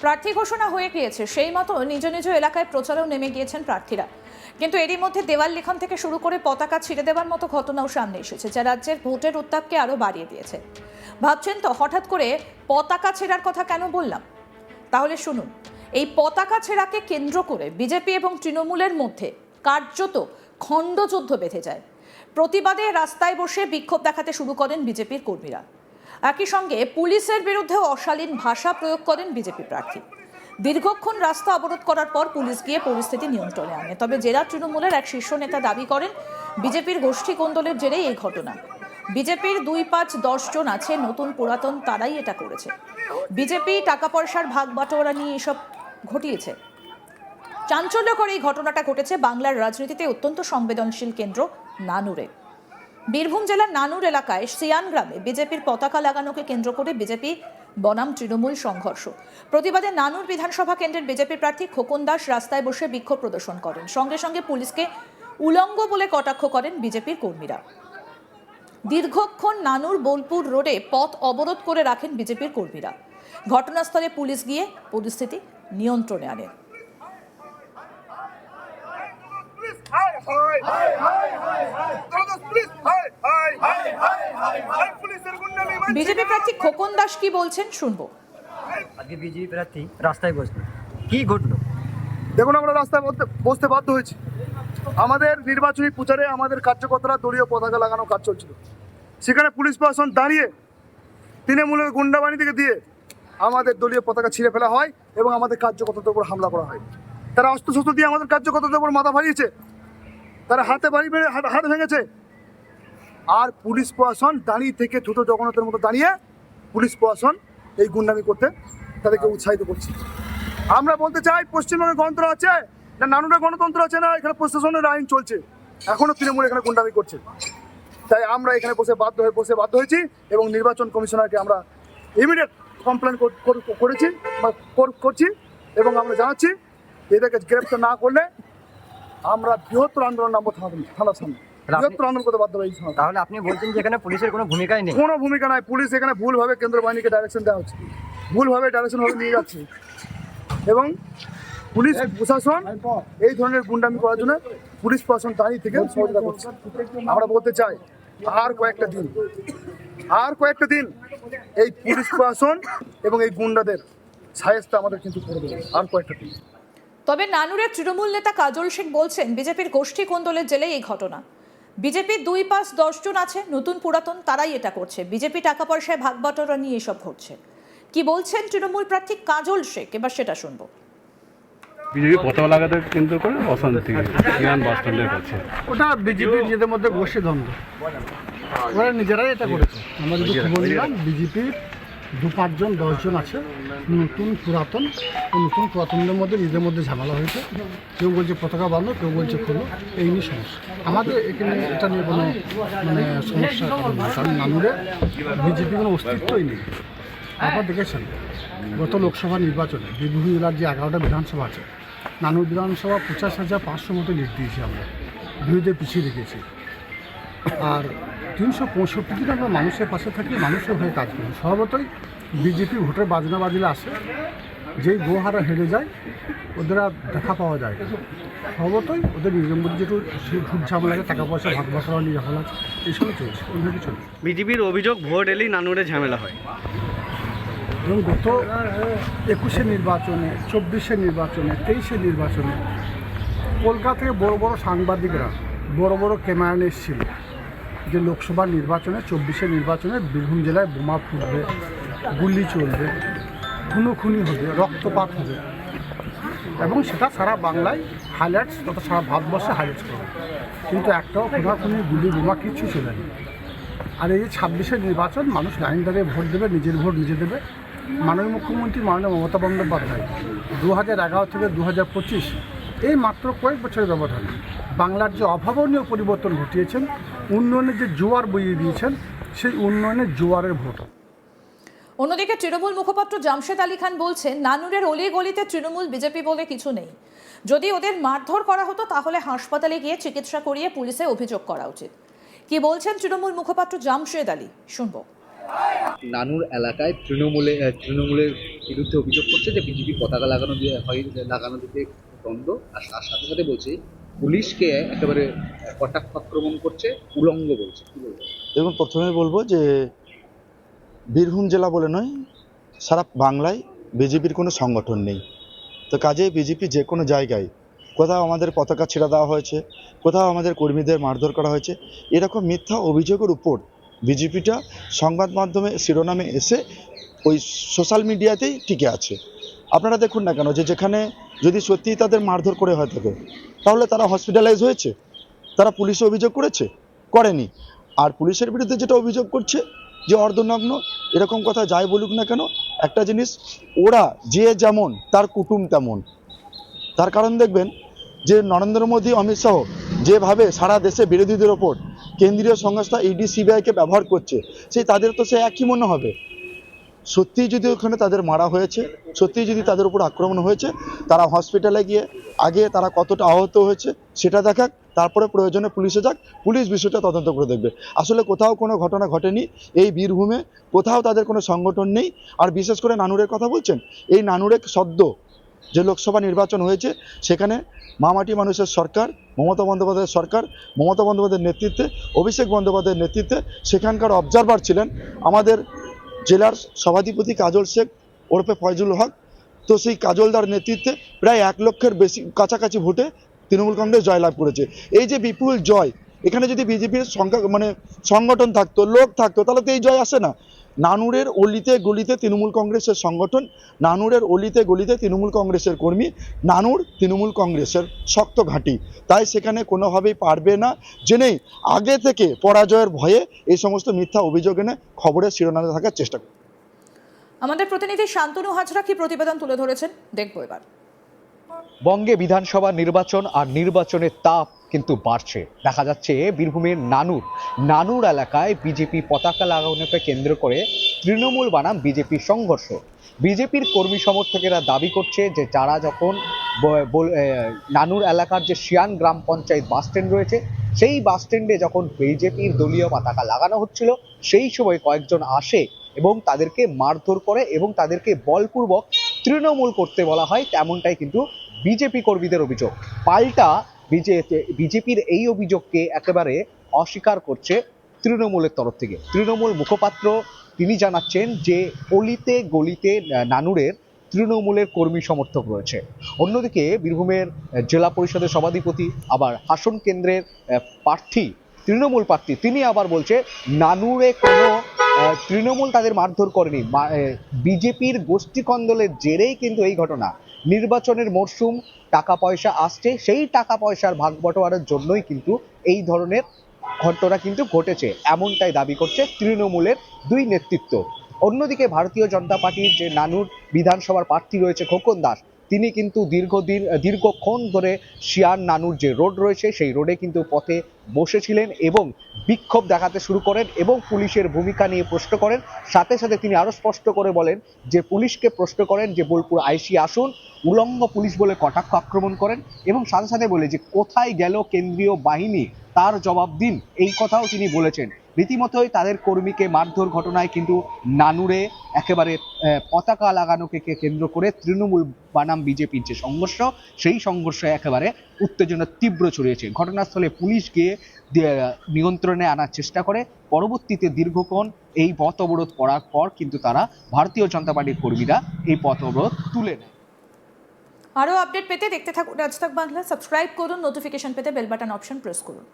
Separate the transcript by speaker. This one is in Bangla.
Speaker 1: প্রার্থী ঘোষণা হয়ে গিয়েছে, সেই মতো নিজ নিজ এলাকায় প্রচারেও নেমে গিয়েছেন প্রার্থীরা। কিন্তু এরই মধ্যে দেওয়াল লিখন থেকে শুরু করে পতাকা ছিঁড়ে দেওয়ার মতো ঘটনাও সামনে এসেছে, যা রাজ্যের ভোটের উত্তাপকে আরও বাড়িয়ে দিয়েছে। ভাবছেন তো হঠাৎ করে পতাকা ছেঁড়ার কথা কেন বললাম? তাহলে শুনুন, এই পতাকা ছেঁড়াকে কেন্দ্র করে বিজেপি এবং তৃণমূলের মধ্যে কার্যত খণ্ডযুদ্ধ বেঁধে যায়। প্রতিবাদে রাস্তায় বসে বিক্ষোভ দেখাতে শুরু করেন বিজেপির কর্মীরা। একই সঙ্গে পুলিশের বিরুদ্ধেও অশালীন ভাষা প্রয়োগ করেন বিজেপি প্রার্থী। দীর্ঘক্ষণ রাস্তা অবরোধ করার পর পুলিশ গিয়ে পরিস্থিতি নিয়ন্ত্রণে আনে। তবে জেলা তৃণমূলের এক শীর্ষ নেতা দাবি করেন, বিজেপির গোষ্ঠী কোন্দলের জেরেই এই ঘটনা। বিজেপির 2-5-10 জন আছে, নতুন পুরাতন, তারাই এটা করেছে। বিজেপি টাকা পয়সার ভাগ বাটোয়ারা নিয়ে এসব ঘটিয়েছে। চাঞ্চল্যকর এই ঘটনাটা ঘটেছে বাংলার রাজনীতিতে অত্যন্ত সংবেদনশীল কেন্দ্র নানুরে। বীরভূম জেলার নানুর এলাকায় সিয়ান গ্রামে বিজেপির পতাকা লাগানোকে কেন্দ্র করে বিজেপি বনাম তৃণমূল সংঘর্ষ। প্রতিবাদে নানুর বিধানসভা কেন্দ্রের বিজেপি প্রার্থী খোকন দাস রাস্তায় বসে বিক্ষোভ প্রদর্শন করেন। সঙ্গে সঙ্গে পুলিশকে উলঙ্গ বলে কটাক্ষ করেন বিজেপির কর্মীরা। দীর্ঘক্ষণ নানুর বোলপুর রোডে পথ অবরোধ করে রাখেন বিজেপির কর্মীরা। ঘটনাস্থলে পুলিশ গিয়ে পরিস্থিতি নিয়ন্ত্রণে আনে। বিজেপি প্রার্থী খোকন দাস কি বলছেন শুনবো।
Speaker 2: আজকে বিজেপি প্রার্থী রাস্তায় বসলো, কি ঘটলো?
Speaker 3: দেখুন, আমরা রাস্তায় বসতে বাধ্য হয়েছি। আমাদের নির্বাচনী প্রচারে আমাদের কার্যকর্তারা দলীয় পতাকা লাগানোর কাজ চলছিল। সেখানে পুলিশ প্রশাসন দাঁড়িয়ে তৃণমূলের গুন্ডাবাহিনী থেকে দিয়ে আমাদের দলীয় পতাকা ছিঁড়ে ফেলা হয় এবং আমাদের কার্যকর্তাদের উপর হামলা করা হয়। তারা অস্ত্রশস্ত্র দিয়ে আমাদের কার্যকর্তাদের উপর মাথা ফাড়িয়েছে, তারা হাত ভেঙেছে। আর পুলিশ প্রশাসন দাঁড়িয়ে থেকে ছোট জগন্নাথের মতো দাঁড়িয়ে পুলিশ প্রশাসন এই গুন্ডামি করতে তাদেরকে উৎসাহিত করছে। আমরা বলতে চাই, পশ্চিমবঙ্গে গণতন্ত্র আছে না, নানুরে গণতন্ত্র আছে না, এখানে প্রশাসনের আইন চলছে, এখনো তৃণমূল এখানে গুন্ডামি করছে। তাই আমরা এখানে বসে বাধ্য হয়েছি এবং নির্বাচন কমিশনারকে আমরা ইমিডিয়েট কমপ্লেন করছি এবং আমরা জানাচ্ছি এদেরকে গ্রেপ্তার না করলে আমরা বৃহত্তর আন্দোলন নামবো থানার সামনে। বৃহত্তর আন্দোলন করতে বাধ্য হয়েছি।
Speaker 2: তাহলে আপনি বলছেন যে এখানে পুলিশের কোনো ভূমিকাই নেই?
Speaker 3: কোনো ভূমিকা নাই। পুলিশ এখানে ভুলভাবে কেন্দ্র বাহিনীকে ডাইরেকশন দেওয়া হচ্ছে, ভুলভাবে নিয়ে যাচ্ছে এবং পুলিশ প্রশাসন এই ধরনের গুন্ডামি করার জন্য পুলিশ প্রশাসন দাঁড়িয়ে থেকে সহযোগিতা করছে। আমরা বলতে চাই, আর কয়েকটা দিন এই পুলিশ প্রশাসন এবং এই গুন্ডাদের সাহেস্তা আমাদের কিন্তু করে দেবে, আর কয়েকটা দিন।
Speaker 1: তবে নানুরের তৃণমূল নেতা কাজল শেখ বলছেন, বিজেপির গোষ্ঠী কোন্দলের জেলেই এই ঘটনা। বিজেপির 2-5-10 জন আছে, নতুন পুরাতন, তারাই এটা করছে। বিজেপি টাকা পয়সায় ভাগ বাটোয়ারা নিয়ে এসব ঘটছে। কি বলছেন তৃণমূল প্রার্থী কাজল শেখ, এবার সেটা শুনবো।
Speaker 4: বিজেপি পতাকা লাগাতে কেন্দ্র করে অশান্তি বাস স্ট্যান্ডের কাছে,
Speaker 5: ওটা বিজেপির নিজেদের মধ্যে গোষ্ঠী দ্বন্দ্ব, ওরা নিজেরাই এটা করেছে। আমরা যদি খবর নিলাম, বিজেপির 2-5 জন 10 জন আছে, নতুন পুরাতনদের মধ্যে নিজেদের মধ্যে ঝামেলা হয়েছে। কেউ বলছে পতাকা বাঁধো, কেউ বলছে খোলো, এই নিয়ে সমস্যা। আমাদের এখানে এটা নিয়ে কোনো সমস্যা নেই, কারণ নানুরে বিজেপি কোনো অস্তিত্বই নেই। আপনারা দেখেছেন গত লোকসভা নির্বাচনে বীরভূম জেলার যে 11টা বিধানসভা আছে, নানুর বিধানসভা 50,500 মতো লিড দিয়েছি আমরা, বিরোধীদের পিছিয়ে রেখেছি। আর 365 দিন আমরা মানুষের পাশে থাকি, মানুষের হয়ে কাজ করি। স্বভাবতই বিজেপি ভোটের বাজনা বাজিলে আসে, যেই গোহারা হেরে যায় ওদের আর দেখা পাওয়া যায় না। স্বভাবতই ওদের নিজের মধ্যে যেটু ভোট ঝামেলাকে টাকা পয়সা ভাগ বাটোয়ারা নিয়ে ঝামেলা আছে, এইসবই চলছে, ওইভাবেই চলছে।
Speaker 6: বিজেপির অভিযোগ ভোট এলেই নানুরে ঝামেলা হয়।
Speaker 5: এবং গত 21-এ নির্বাচনে, 24-এ নির্বাচনে, 23-এ নির্বাচনে কলকাতা থেকে বড় বড় সাংবাদিকরা বড় বড় ক্যামেরা নিয়ে এসেছিল যে লোকসভা নির্বাচনে, 24-এর নির্বাচনে বীরভূম জেলায় বোমা ফুটবে, গুলি চলবে, খুনোখুনি হবে, রক্তপাত হবে, এবং সেটা সারা বাংলায় হাইলাইটস তথা সারা ভারতবর্ষে হাইলাইটস করবে। কিন্তু একটাও খুনাখুনি, গুলি, বোমা কিচ্ছু চলেনি। আর এই যে 26-এর নির্বাচন, মানুষ লাইন দাঁড়িয়ে ভোট দেবে, নিজের ভোট নিজে দেবে। মাননীয় মুখ্যমন্ত্রী মাননীয় মমতা বন্দ্যোপাধ্যায় 2011 থেকে 2025 এই মাত্র কয়েক বছরের ব্যবধানে বাংলার যে অভাবনীয় পরিবর্তন ঘটিয়েছেন, উন্নয়নের যে জোয়ার বইয়ে দিয়েছেন, সেই উন্নয়নের জোয়ারের ভোট।
Speaker 1: অন্যদিকে তৃণমূল মুখপাত্র জামশেদ আলী খান বলছেন, নানুরের অলি গলিতে তৃণমূল বিজেপি বলে কিছু নেই। যদি ওদের মারধর করা হতো তাহলে হাসপাতালে গিয়ে চিকিৎসা করিয়ে পুলিশে অভিযোগ করা উচিত। কি বলছেন তৃণমূল মুখপাত্র জামশেদ আলী, শুনবো।
Speaker 7: নানুর এলাকায় তৃণমূলের বিরুদ্ধে অভিযোগ করছে যে বিজেপি পতাকা লাগানো দিতে দ্বন্দ্ব, আর তার সাথে সাথে বলছে পুলিশকে একেবারে কটাক্ষ আক্রমণ করছে, উলঙ্গ বলছে। কি বলবো?
Speaker 8: দেখুন, প্রথমে বলবো যে বীরভূম জেলা বলে নয়, সারা বাংলায় বিজেপির কোনো সংগঠন নেই। তো কাজে বিজেপি যে কোনো জায়গায় কোথাও আমাদের পতাকা ছেড়ে দেওয়া হয়েছে, কোথাও আমাদের কর্মীদের মারধর করা হয়েছে, এরকম মিথ্যা অভিযোগের উপর বিজেপিটা সংবাদ মাধ্যমে শিরোনামে এসে ওই সোশ্যাল মিডিয়াতেই টিকে আছে। আপনারা দেখুন না কেন, যে যেখানে যদি সত্যিই তাদের মারধর করে হয়ে থাকে, তাহলে তারা হসপিটালাইজ হয়েছে, তারা পুলিশে অভিযোগ করেনি। আর পুলিশের বিরুদ্ধে যেটা অভিযোগ করছে যে অর্ধনগ্ন, এরকম কথা যাই বলুক না কেন, একটা জিনিস, ওরা যে যেমন তার কুটুম তেমন। তার কারণ দেখবেন যে নরেন্দ্র মোদী, অমিত শাহ যেভাবে সারা দেশে বিরোধীদের ওপর কেন্দ্রীয় সংস্থা ইডি সিবিআইকে ব্যবহার করছে, তাদের তো সে একই মনে হবে। সত্যিই যদি ওখানে তাদের মারা হয়েছে, সত্যিই যদি তাদের উপর আক্রমণ হয়েছে, তারা হসপিটালে গিয়ে আগে তারা কতটা আহত হয়েছে সেটা দেখাক, তারপরে প্রয়োজনে পুলিশে যাক, পুলিশ বিষয়টা তদন্ত করে দেখবে। আসলে কোথাও কোনো ঘটনা ঘটেনি এই বীরভূমে, কোথাও তাদের কোনো সংগঠন নেই। আর বিশেষ করে নানুরের কথা বলছেন, এই নানুরে সদ্য যে লোকসভা নির্বাচন হয়েছে, সেখানে মামাটি মানুষের সরকার, মমতা বন্দ্যোপাধ্যায়ের সরকার, মমতা বন্দ্যোপাধ্যায়ের নেতৃত্বে, অভিষেক বন্দ্যোপাধ্যায়ের নেতৃত্বে সেখানকার অবজারভার ছিলেন আমাদের জেলার সভাধিপতি কাজল শেখ ওরফে ফয়জুল হক। তো সেই কাজলদার নেতৃত্বে প্রায় 1 লক্ষের বেশি কাছাকাছি ভোটে তৃণমূল কংগ্রেস জয়লাভ করেছে। এই যে বিপুল জয়, এখানে যদি বিজেপির সংগঠন থাকতো, লোক থাকতো, তাহলে তো এই জয় আসে না। নানুরের অলিতে গলিতে তৃণমূল কংগ্রেসের সংগঠন, নানুরের অলিতে গলিতে তৃণমূল কংগ্রেসের কর্মী, নানুর তৃণমূল কংগ্রেসের শক্ত ঘাঁটি। তাই সেখানে কোনোভাবেই পারবে না জেনেই আগে থেকে পরাজয়ের ভয়ে এই সমস্ত মিথ্যা অভিযোগ এনে খবরের শিরোনামে থাকার চেষ্টা করে।
Speaker 1: আমাদের প্রতিনিধি শান্তনু হাজরা কি প্রতিবেদন তুলে ধরেছেন দেখবো এবার।
Speaker 9: বঙ্গে বিধানসভা নির্বাচন আর নির্বাচনের তাপ কিন্তু বাড়ছে। দেখা যাচ্ছে বীরভূমের নানুর এলাকায় বিজেপি পতাকা লাগানোকে কেন্দ্র করে তৃণমূল বনাম বিজেপির সংঘর্ষ। বিজেপির কর্মী সমর্থকেরা দাবি করছে যে যারা যখন নানুর এলাকার যে শিয়ান গ্রাম পঞ্চায়েত বাস স্ট্যান্ড রয়েছে, সেই বাস স্ট্যান্ডে যখন বিজেপির দলীয় পতাকা লাগানো হচ্ছিল, সেই সময় কয়েকজন আসে এবং তাদেরকে মারধর করে এবং তাদেরকে বলপূর্বক তৃণমূল করতে বলা হয়, তেমনটাই কিন্তু বিজেপি কর্মীদের অভিযোগ। পাল্টা বিজেপির এই অভিযোগকে একেবারে অস্বীকার করছে তৃণমূলের তরফ থেকে। তৃণমূল মুখপাত্র তিনি জানাচ্ছেন যে অলিতে গলিতে নানুরের তৃণমূলের কর্মী সমর্থক রয়েছে। অন্যদিকে বীরভূমের জেলা পরিষদের সভাধিপতি, আবার হাসন কেন্দ্রের প্রার্থী, তৃণমূল প্রার্থী, তিনি আবার বলছে নানুরে কোনো তৃণমূল তাদের মারধর করেনি, বিজেপির গোষ্ঠী কন্দলের জেরেই কিন্তু এই ঘটনা। নির্বাচনের মরশুম, টাকা পয়সা আসছে, সেই টাকা পয়সার ভাগ বটোয়ারার জন্যই কিন্তু এই ধরনের ঘটনা কিন্তু ঘটেছে, এমনটাই দাবি করছে তৃণমূলের দুই নেতৃত্ব। অন্যদিকে ভারতীয় জনতা পার্টির যে নানুর বিধানসভার প্রার্থী রয়েছে খোকন দাস, তিনি কিন্তু দীর্ঘক্ষণ ধরে শিয়ান নানুর যে রোড রয়েছে, সেই রোডে কিন্তু পথে বসেছিলেন এবং বিক্ষোভ দেখাতে শুরু করেন এবং পুলিশের ভূমিকা নিয়ে প্রশ্ন করেন। সাথে সাথে তিনি আরো স্পষ্ট করে বলেন যে পুলিশকে প্রশ্ন করেন যে বোলপুর আইসি আসুন, উলঙ্গ পুলিশ বলে কটাক্ষ আক্রমণ করেন এবং সাথে সাথে বলে যে কোথায় গেল কেন্দ্রীয় বাহিনী, তার জবাব দিন, এই কথাও তিনি বলেছেন। রীতিমতোই তাদের কর্মীকে মারধর ঘটনায় কিন্তু নানুরে একেবারে পতাকা লাগানোকে কেন্দ্র করে তৃণমূল বনাম বিজেপির যে সংঘর্ষ, সেই সংঘর্ষে একেবারে উত্তেজনা তীব্র ছড়িয়েছে। ঘটনাস্থলে পুলিশ গিয়ে নিয়ন্ত্রণে আনার চেষ্টা করে। পরবর্তীতে দীর্ঘক্ষণ এই পথ অবরোধ করার পর কিন্তু তারা ভারতীয় জনতা পার্টির কর্মীরা এই পথ অবরোধ তুলে নেয়।
Speaker 1: আরও আপডেট পেতে দেখতে থাকুন রাজতক বাংলা, সাবস্ক্রাইব করুন, নোটিফিকেশন পেতে বেল বাটন অপশন প্রেস করুন।